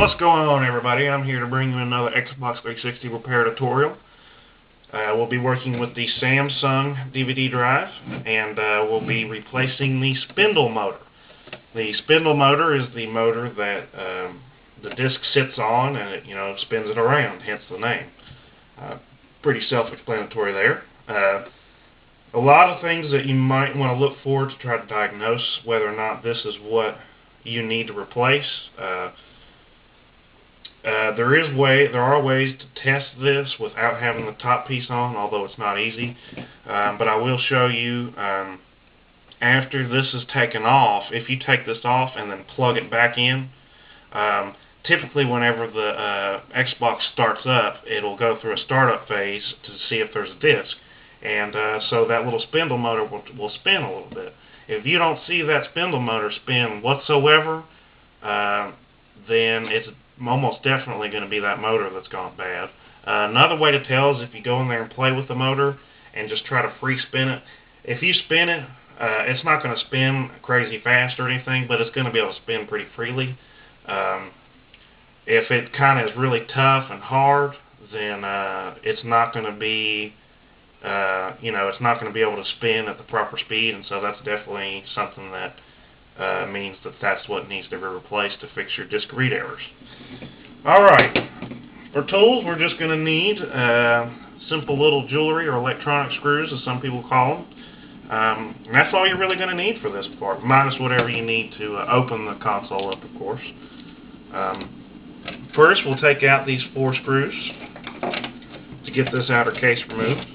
What's going on, everybody? I'm here to bring you another Xbox 360 repair tutorial. We'll be working with the Samsung DVD drive, and we'll be replacing the spindle motor. The spindle motor is the motor that the disc sits on, and it spins it around, hence the name. Pretty self-explanatory there. A lot of things that you might want to look for to try to diagnose whether or not this is what you need to replace. There are ways to test this without having the top piece on, although it's not easy. But I will show you after this is taken off. If you take this off and then plug it back in, typically whenever the Xbox starts up, it'll go through a startup phase to see if there's a disc. And so that little spindle motor will spin a little bit. If you don't see that spindle motor spin whatsoever, then it's almost definitely going to be that motor that's gone bad. Another way to tell is if you go in there and play with the motor and just try to free spin it. If you spin it, it's not going to spin crazy fast or anything, but it's going to be able to spin pretty freely. If it kind of is really tough and hard, then it's not going to be it's not going to be able to spin at the proper speed, and so that's definitely something that means that that's what needs to be replaced to fix your disc read errors. Alright, for tools we're just going to need simple little jewelry or electronic screws, as some people call them. And that's all you're really going to need for this part, minus whatever you need to open the console up, of course. First we'll take out these 4 screws to get this outer case removed.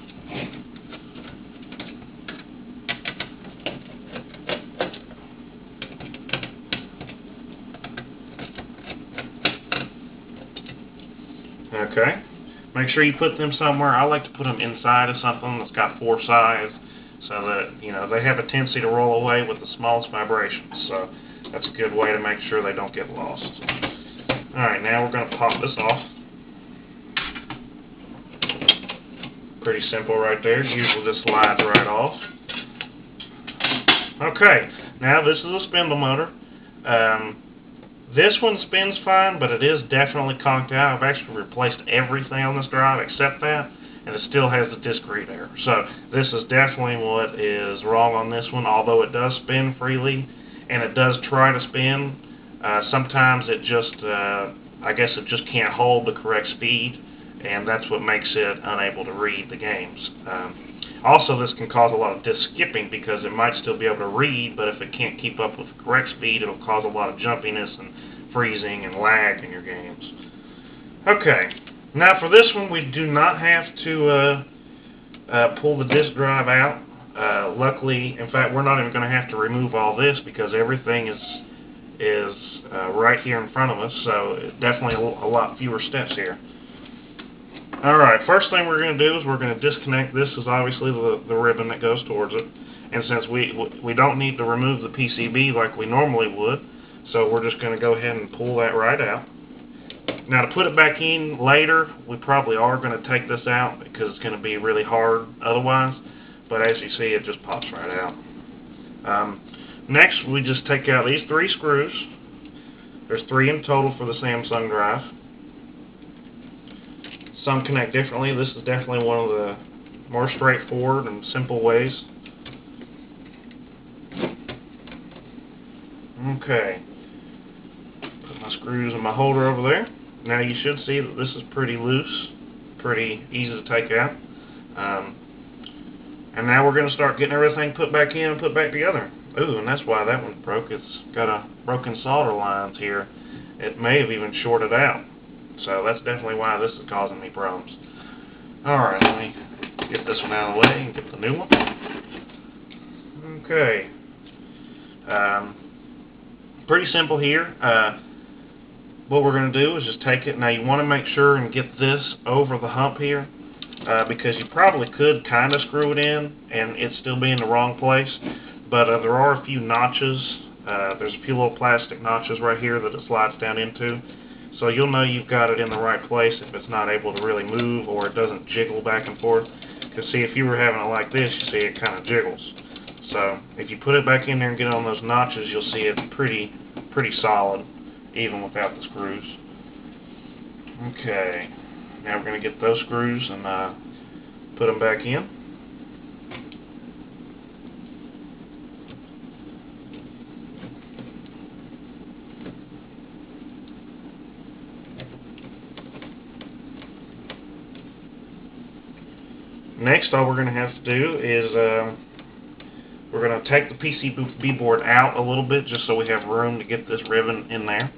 Okay, make sure you put them somewhere. I like to put them inside of something that's got 4 sides, so that they have a tendency to roll away with the smallest vibrations. So that's a good way to make sure they don't get lost. Alright, now we're going to pop this off. Pretty simple right there. Usually this slides right off. Okay, now this is a spindle motor. This one spins fine, but it is definitely conked out. I've actually replaced everything on this drive except that, and it still has the disc read error. So this is definitely what is wrong on this one, although it does spin freely, and it does try to spin. Sometimes it just, I guess it just can't hold the correct speed, and that's what makes it unable to read the games. Also, this can cause a lot of disc skipping because it might still be able to read, but if it can't keep up with the correct speed, it'll cause a lot of jumpiness and freezing and lag in your games. Okay, now for this one, we do not have to pull the disc drive out. Luckily, in fact, we're not even going to have to remove all this because everything is right here in front of us, so definitely a lot fewer steps here. Alright, first thing we're going to do is we're going to disconnect. This is obviously the ribbon that goes towards it, and since we don't need to remove the PCB like we normally would, so we're just going to go ahead and pull that right out. Now to put it back in later, we probably are going to take this out because it's going to be really hard otherwise, but as you see, it just pops right out. Next, we just take out these 3 screws. There's 3 in total for the Samsung drive. Some connect differently. This is definitely one of the more straightforward and simple ways. Okay. Put my screws in my holder over there. Now you should see that this is pretty loose, pretty easy to take out. And now we're going to start getting everything put back in and put back together. Ooh, and that's why that one's broke. It's got a broken solder lines here. It may have even shorted out. So that's definitely why this is causing me problems. Alright, let me get this one out of the way and get the new one. Okay. Pretty simple here. What we're going to do is just take it. Now you want to make sure and get this over the hump here because you probably could kind of screw it in and it still be in the wrong place. But there are a few notches. There's a few little plastic notches right here that it slides down into. So you'll know you've got it in the right place if it's not able to really move or it doesn't jiggle back and forth. Because see, if you were having it like this, you see it kind of jiggles. So if you put it back in there and get on those notches, you'll see it's pretty solid, even without the screws. Okay, now we're going to get those screws and put them back in. Next, all we're going to have to do is we're going to take the PCB board out a little bit just so we have room to get this ribbon in there.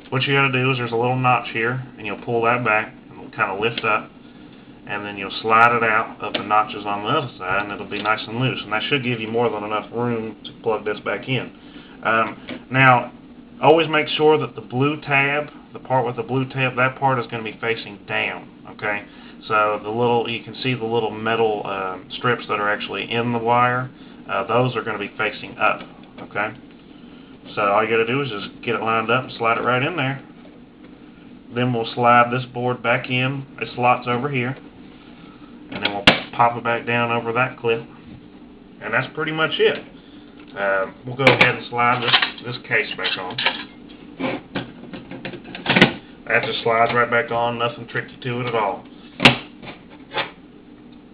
What you got to do is there's a little notch here, and you'll pull that back and it'll kind of lift up, and then you'll slide it out of the notches on the other side, and it'll be nice and loose. And that should give you more than enough room to plug this back in. Now, always make sure that the blue tab, the part with the blue tab, that part is going to be facing down. Okay. So you can see the little metal strips that are actually in the wire. Those are going to be facing up. Okay. So all you got to do is just get it lined up and slide it right in there. Then we'll slide this board back in. It slots over here, and then we'll pop it back down over that clip, and that's pretty much it. We'll go ahead and slide this case back on. That just slides right back on. Nothing tricky to it at all.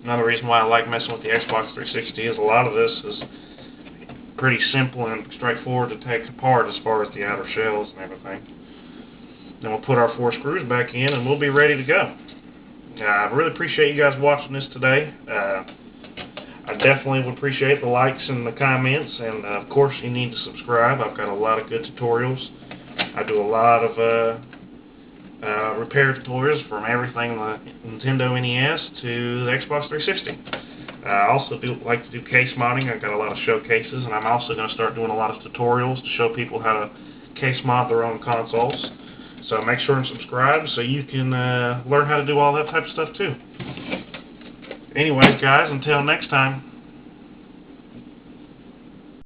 Another reason why I like messing with the Xbox 360 is a lot of this is pretty simple and straightforward to take apart as far as the outer shells and everything. Then we'll put our 4 screws back in and we'll be ready to go. I really appreciate you guys watching this today. I definitely would appreciate the likes and the comments, and of course you need to subscribe. I've got a lot of good tutorials. I do a lot of repair tutorials from everything the Nintendo NES to the Xbox 360. I also like to do case modding. I've got a lot of showcases, and I'm also going to start doing a lot of tutorials to show people how to case mod their own consoles. So make sure and subscribe so you can learn how to do all that type of stuff too. Anyways, guys, until next time.